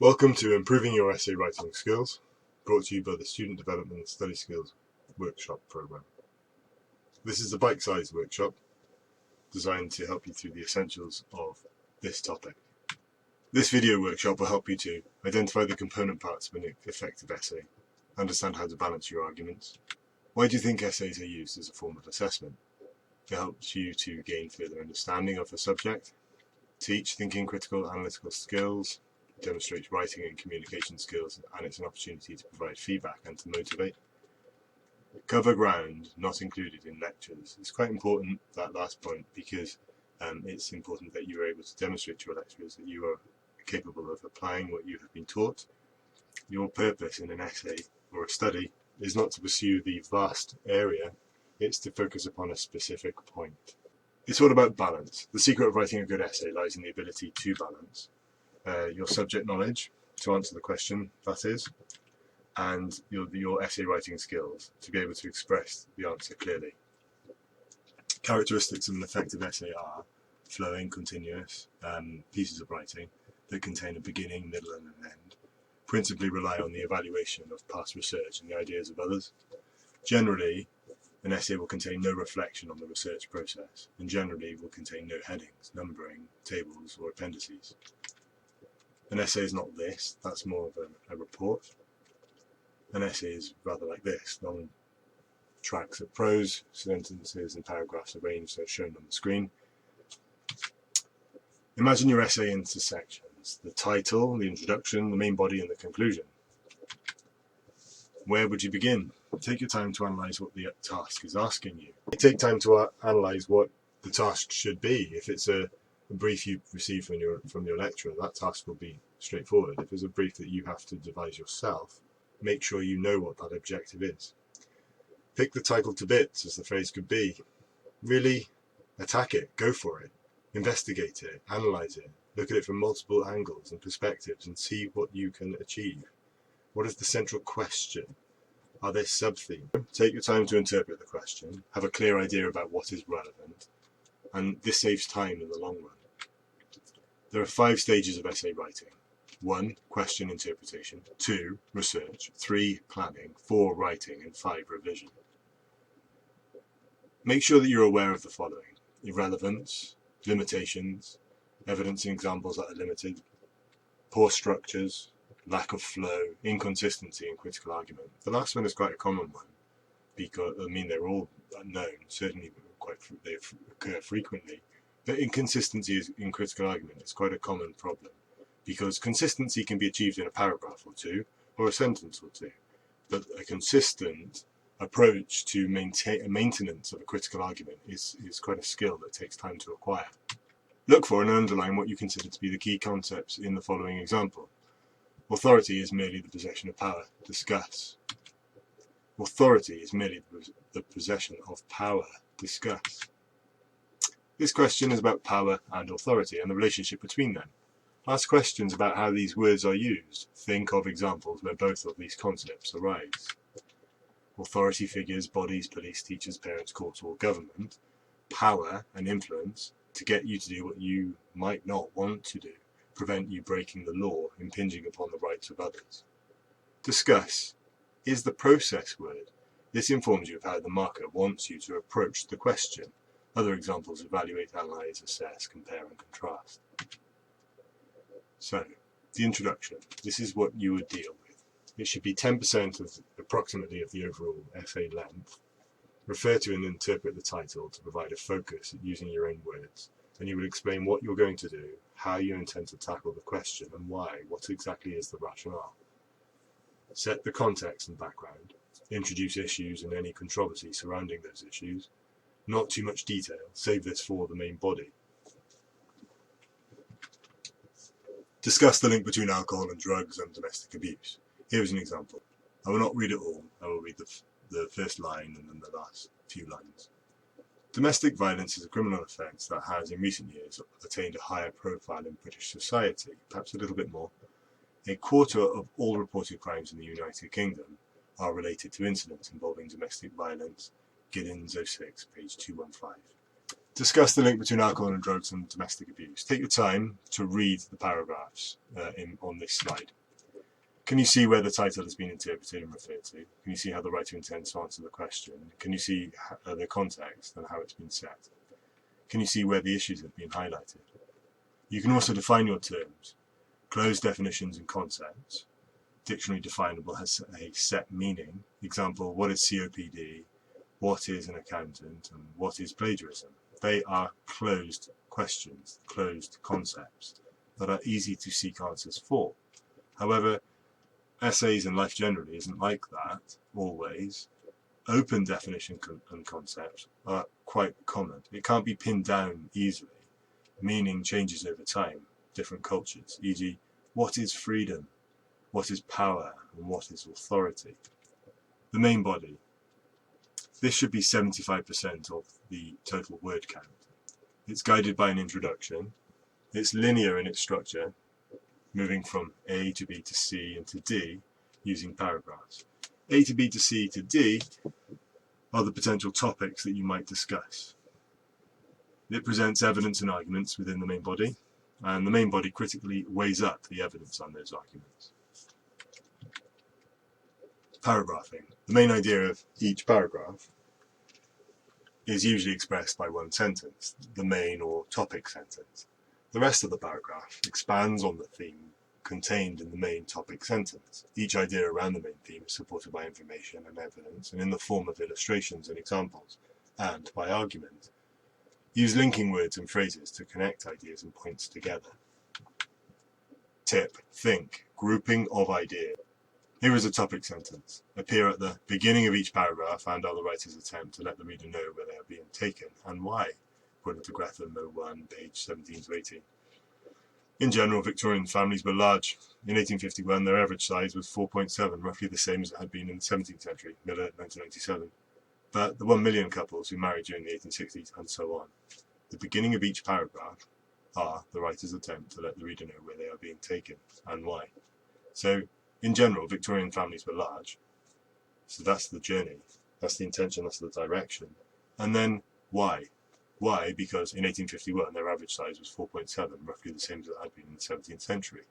Welcome to Improving Your Essay Writing Skills, brought to you by the Student Development and Study Skills Workshop Programme. This is a bite-sized workshop designed to help you through the essentials of this topic. This video workshop will help you to identify the component parts of an effective essay, understand how to balance your arguments. Why do you think essays are used as a form of assessment? It helps you to gain further understanding of the subject, teach thinking, critical, analytical skills, demonstrates writing and communication skills, and it's an opportunity to provide feedback and to motivate. Cover ground not included in lectures. It's quite important, that last point, because it's important that you are able to demonstrate to your lecturers that you are capable of applying what you have been taught. Your purpose in an essay or a study is not to pursue the vast area, it's to focus upon a specific point. It's all about balance. The secret of writing a good essay lies in the ability to balance your subject knowledge, to answer the question, that is, and your essay writing skills, to be able to express the answer clearly. Characteristics of an effective essay are flowing, continuous pieces of writing that contain a beginning, middle and an end, principally rely on the evaluation of past research and the ideas of others. Generally, an essay will contain no reflection on the research process, and generally will contain no headings, numbering, tables or appendices. An essay is not this, that's more of a report. An essay is rather like this, long tracks of prose, sentences and paragraphs arranged as shown on the screen. Imagine your essay into sections: the title, the introduction, the main body and the conclusion. Where would you begin? Take your time to analyse what the task is asking you. Take time to analyse what the task should be. If it's a brief you receive from your lecturer, that task will be straightforward. If it's a brief that you have to devise yourself, make sure you know what that objective is. Pick the title to bits, as the phrase could be. Really attack it, go for it, investigate it, analyse it, look at it from multiple angles and perspectives and see what you can achieve. What is the central question? Are there sub-themes? Take your time to interpret the question, have a clear idea about what is relevant, and this saves time in the long run. There are 5 stages of essay writing. 1. Question interpretation. 2. Research. 3. Planning. 4. Writing. And 5. Revision. Make sure that you're aware of the following: irrelevance, limitations, evidence and examples that are limited, poor structures, lack of flow, inconsistency and critical argument. The last one is quite a common one, because they're all known, certainly they occur frequently, but inconsistency in critical argument is quite a common problem, because consistency can be achieved in a paragraph or two or a sentence or two, but a consistent approach to maintenance of a critical argument is quite a skill that takes time to acquire. Look for and underline what you consider to be the key concepts in the following example. Authority is merely the possession of power. Discuss. Authority is merely the possession of power. Discuss. This question is about power and authority and the relationship between them. Ask questions about how these words are used. Think of examples where both of these concepts arise. Authority figures, bodies, police, teachers, parents, courts or government. Power and influence to get you to do what you might not want to do. Prevent you breaking the law, impinging upon the rights of others. Discuss is the process word. This informs you of how the marker wants you to approach the question. Other examples: evaluate, analyse, assess, compare and contrast. So, the introduction. This is what you would deal with. It should be 10% of approximately of the overall essay length. Refer to and interpret the title to provide a focus using your own words, and you will explain what you're going to do, how you intend to tackle the question and why, what exactly is the rationale. Set the context and background, introduce issues and any controversy surrounding those issues. Not too much detail, save this for the main body. Discuss the link between alcohol and drugs and domestic abuse. Here is an example. I will not read it all, I will read the first line and then the last few lines. Domestic violence is a criminal offence that has, in recent years, attained a higher profile in British society, perhaps a little bit more. 1/4 of all reported crimes in the United Kingdom are related to incidents involving domestic violence. Giddens 06, page 215. Discuss the link between alcohol and drugs and domestic abuse. Take your time to read the paragraphs on this slide. Can you see where the title has been interpreted and referred to? Can you see how the writer intends to answer the question? Can you see the context and how it's been set? Can you see where the issues have been highlighted? You can also define your terms. Closed definitions and concepts. Dictionary definable has a set meaning. Example, what is COPD? What is an accountant? And what is plagiarism? They are closed questions, closed concepts that are easy to seek answers for. However, essays and life generally isn't like that, always. Open definition and concepts are quite common. It can't be pinned down easily. Meaning changes over time, different cultures, e.g., what is freedom, what is power, and what is authority. The main body. This should be 75% of the total word count. It's guided by an introduction. It's linear in its structure, moving from A to B to C and to D using paragraphs. A to B to C to D are the potential topics that you might discuss. It presents evidence and arguments within the main body, and the main body critically weighs up the evidence on those arguments. Paragraphing. The main idea of each paragraph is usually expressed by one sentence, the main or topic sentence. The rest of the paragraph expands on the theme contained in the main topic sentence. Each idea around the main theme is supported by information and evidence, and in the form of illustrations and examples, and by argument. Use linking words and phrases to connect ideas and points together. Tip. Think. Grouping of ideas. Here is a topic sentence. Appear at the beginning of each paragraph and are the writer's attempt to let the reader know where they are being taken and why, according to Gretham, O1, page 17 to 18. In general, Victorian families were large. In 1851, their average size was 4.7, roughly the same as it had been in the 17th century, Miller, 1997. But the 1 million couples who married during the 1860s, and so on. The beginning of each paragraph are the writer's attempt to let the reader know where they are being taken and why. So, in general, Victorian families were large. So that's the journey, that's the intention, that's the direction. And then, why? Why? Because in 1851, their average size was 4.7, roughly the same as it had been in the 17th century.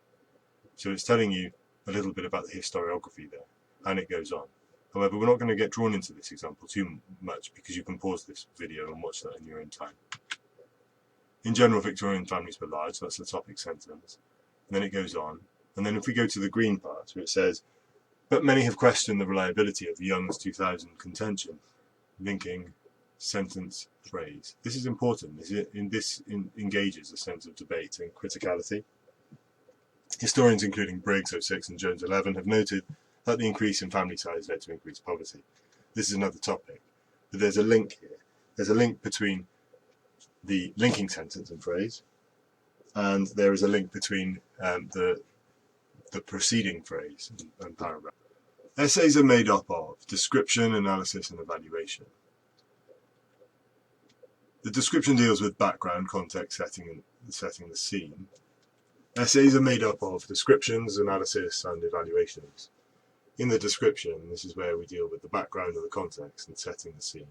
So it's telling you a little bit about the historiography there, and it goes on. However, we're not going to get drawn into this example too much because you can pause this video and watch that in your own time. In general, Victorian families were large, that's the topic sentence. And then it goes on. And then if we go to the green part, where it says, but many have questioned the reliability of Young's 2000 contention, linking sentence phrase. This is important. This engages a sense of debate and criticality. Historians including Briggs 06 and Jones 11 have noted that the increase in family size led to increased poverty. This is another topic, but there's a link here. There's a link between the linking sentence and phrase, and there is a link between the preceding phrase and paragraph. Essays are made up of description, analysis, and evaluation. The description deals with background, context, setting the scene. Essays are made up of descriptions, analysis, and evaluations. In the description, this is where we deal with the background and the context and setting the scene.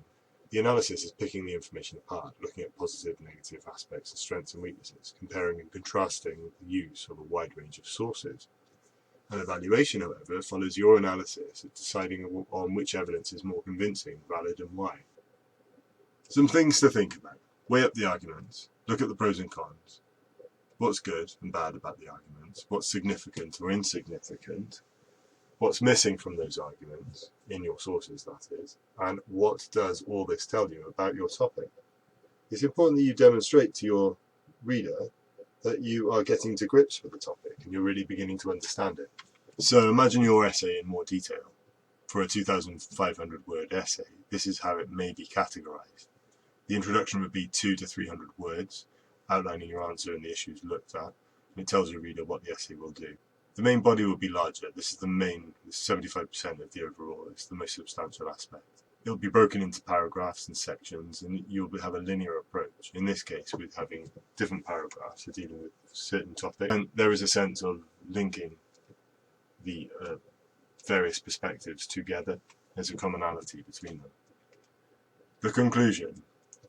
The analysis is picking the information apart, looking at positive and negative aspects, strengths and weaknesses, comparing and contrasting the use of a wide range of sources. An evaluation, however, follows your analysis of deciding on which evidence is more convincing, valid, and why. Some things to think about. Weigh up the arguments. Look at the pros and cons. What's good and bad about the arguments? What's significant or insignificant? What's missing from those arguments, in your sources that is, and what does all this tell you about your topic? It's important that you demonstrate to your reader that you are getting to grips with the topic and you're really beginning to understand it. So imagine your essay in more detail. For a 2,500 word essay, this is how it may be categorized. The introduction would be 200 to 300 words, outlining your answer and the issues looked at, and it tells your reader what the essay will do. The main body will be larger. This is 75% of the overall. It's the most substantial aspect. It'll be broken into paragraphs and sections, and you'll have a linear approach. In this case, with having different paragraphs for dealing with certain topics. And there is a sense of linking the various perspectives together. There's a commonality between them. The conclusion.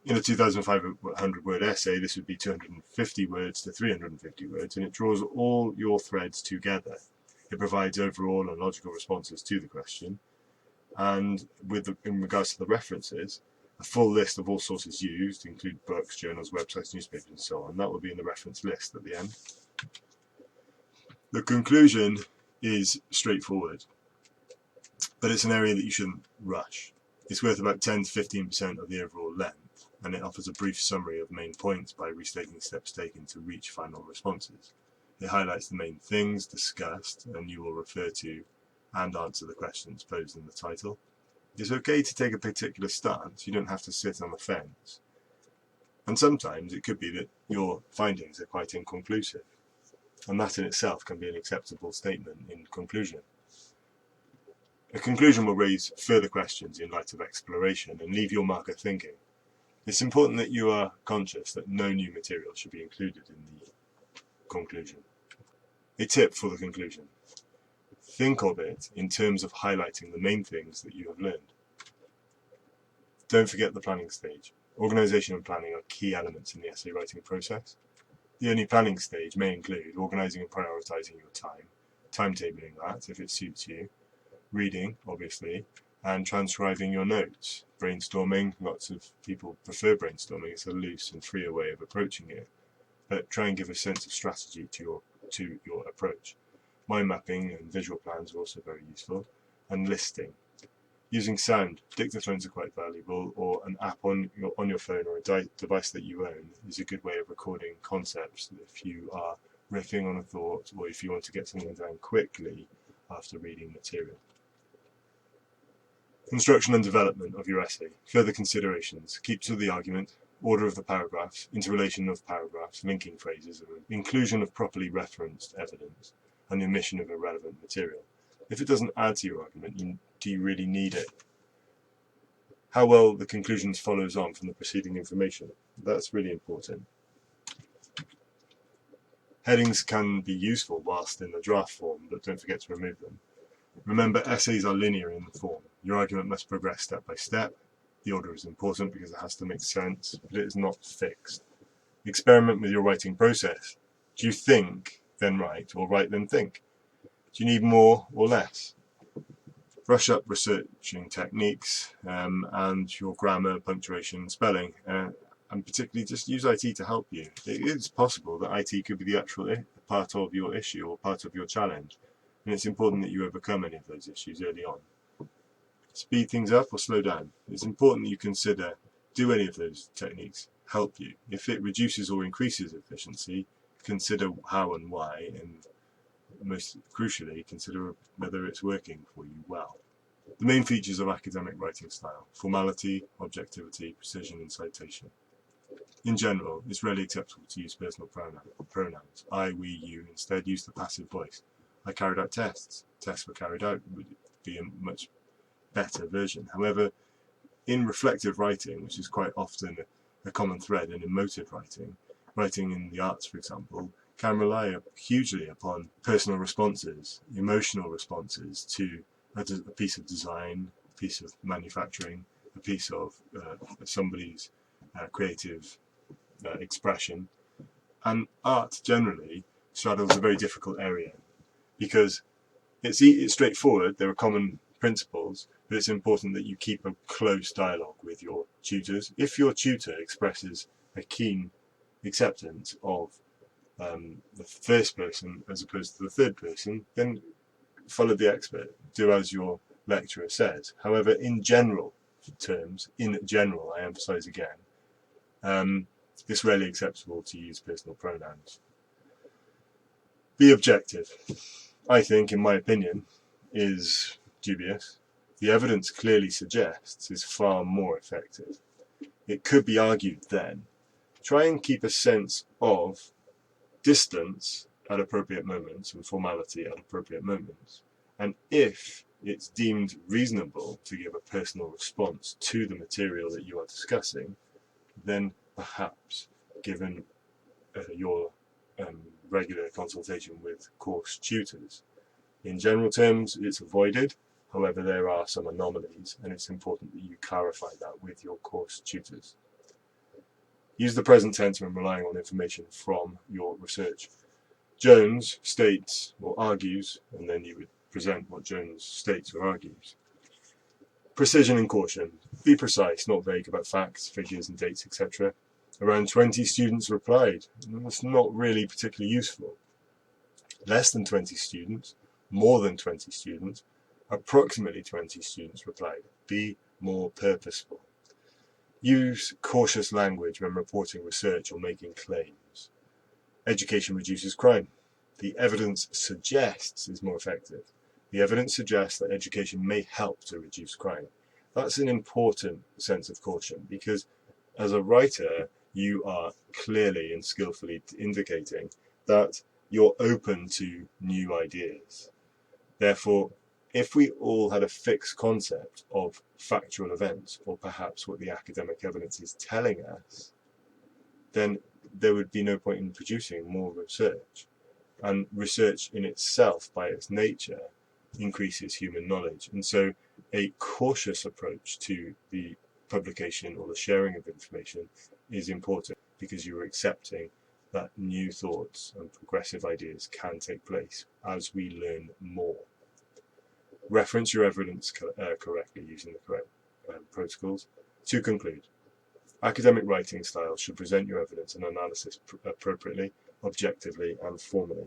In a 2,500 word essay, this would be 250 words to 350 words, and it draws all your threads together. It provides overall and logical responses to the question, and in regards to the references, a full list of all sources used, include books, journals, websites, newspapers, and so on. That will be in the reference list at the end. The conclusion is straightforward, but it's an area that you shouldn't rush. It's worth about 10 to 15% of the overall length, and it offers a brief summary of main points by restating steps taken to reach final responses. It highlights the main things discussed, and you will refer to and answer the questions posed in the title. It's okay to take a particular stance. You don't have to sit on the fence. And sometimes it could be that your findings are quite inconclusive, and that in itself can be an acceptable statement in conclusion. A conclusion will raise further questions in light of exploration and leave your marker thinking. It's important that you are conscious that no new material should be included in the conclusion. A tip for the conclusion. Think of it in terms of highlighting the main things that you have learned. Don't forget the planning stage. Organisation and planning are key elements in the essay writing process. The only planning stage may include organising and prioritising your time, timetabling that if it suits you, reading, obviously, and transcribing your notes. Brainstorming, lots of people prefer brainstorming. It's a loose and freer way of approaching it, but try and give a sense of strategy to your approach. Mind mapping and visual plans are also very useful, and listing. Using sound, dictaphones are quite valuable, or an app on your phone or a device that you own is a good way of recording concepts if you are riffing on a thought, or if you want to get something down quickly after reading material. Construction and development of your essay. Further considerations. Keep to the argument, order of the paragraphs, interrelation of paragraphs, linking phrases, inclusion of properly referenced evidence, and the omission of irrelevant material. If it doesn't add to your argument, do you really need it? How well the conclusions follows on from the preceding information. That's really important. Headings can be useful whilst in the draft form, but don't forget to remove them. Remember, essays are linear in the form. Your argument must progress step by step. The order is important because it has to make sense, but it is not fixed. Experiment with your writing process. Do you think, then write, or write, then think? Do you need more or less? Brush up researching techniques and your grammar, punctuation, spelling, and particularly just use IT to help you. It is possible that IT could be the actual part of your issue or part of your challenge, and it's important that you overcome any of those issues early on. Speed things up or slow down. It's important that you consider, do any of those techniques help you? If it reduces or increases efficiency, consider how and why, and most crucially, consider whether it's working for you well. The main features of academic writing style: formality, objectivity, precision, and citation. In general, it's rarely acceptable to use personal pronouns. I, we, you. Instead, use the passive voice. I carried out tests. Tests were carried out would be a much better version. However, in reflective writing, which is quite often a common thread in emotive writing, writing in the arts, for example, can rely hugely upon personal responses, emotional responses to a piece of design, a piece of manufacturing, a piece of somebody's creative expression. And art generally straddles a very difficult area because it's straightforward, there are common principles, but it's important that you keep a close dialogue with your tutors. If your tutor expresses a keen acceptance of the first person as opposed to the third person, then follow the expert, do as your lecturer says. However, in general terms, I emphasize again, it's rarely acceptable to use personal pronouns. Be objective. I think, in my opinion, is dubious. The evidence clearly suggests is far more effective. It could be argued then, try and keep a sense of distance at appropriate moments and formality at appropriate moments. And if it's deemed reasonable to give a personal response to the material that you are discussing, then perhaps, given your regular consultation with course tutors. In general terms, it's avoided. However, there are some anomalies, and it's important that you clarify that with your course tutors. Use the present tense when relying on information from your research. Jones states or argues, and then you would present what Jones states or argues. Precision and caution. Be precise, not vague about facts, figures and dates, etc. Around 20 students replied. That's not really particularly useful. Less than 20 students, more than 20 students, approximately 20 students replied. Be more purposeful. Use cautious language when reporting research or making claims. Education reduces crime. The evidence suggests is more effective. The evidence suggests that education may help to reduce crime. That's an important sense of caution because as a writer, you are clearly and skillfully indicating that you're open to new ideas. Therefore, if we all had a fixed concept of factual events, or perhaps what the academic evidence is telling us, then there would be no point in producing more research. And research in itself, by its nature, increases human knowledge. And so a cautious approach to the publication or the sharing of information is important because you're accepting that new thoughts and progressive ideas can take place as we learn more. Reference your evidence correctly using the correct protocols. To conclude, academic writing style should present your evidence and analysis appropriately, objectively, and formally.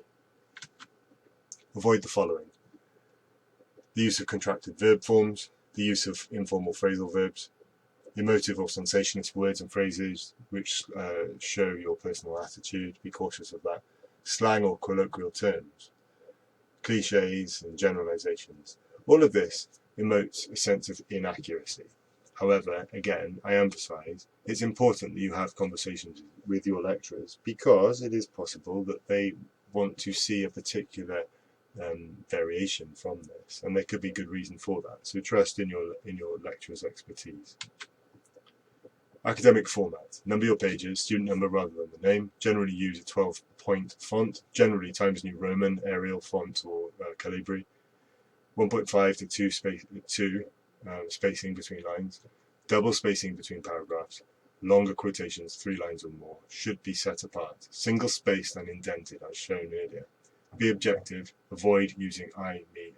Avoid the following: the use of contracted verb forms, the use of informal phrasal verbs, emotive or sensationalist words and phrases which show your personal attitude. Be cautious of that. Slang or colloquial terms, cliches and generalizations. All of this emotes a sense of inaccuracy. However, again, I emphasize, it's important that you have conversations with your lecturers because it is possible that they want to see a particular variation from this, and there could be good reason for that. So trust in your lecturer's expertise. Academic format. Number your pages, student number rather than the name. Generally use a 12-point font, generally Times New Roman, Arial font, or Calibri. 1.5 to 2 spacing between lines. Double spacing between paragraphs. Longer quotations, 3 lines or more, should be set apart. Single spaced and indented as shown earlier. Be objective. Avoid using I, me,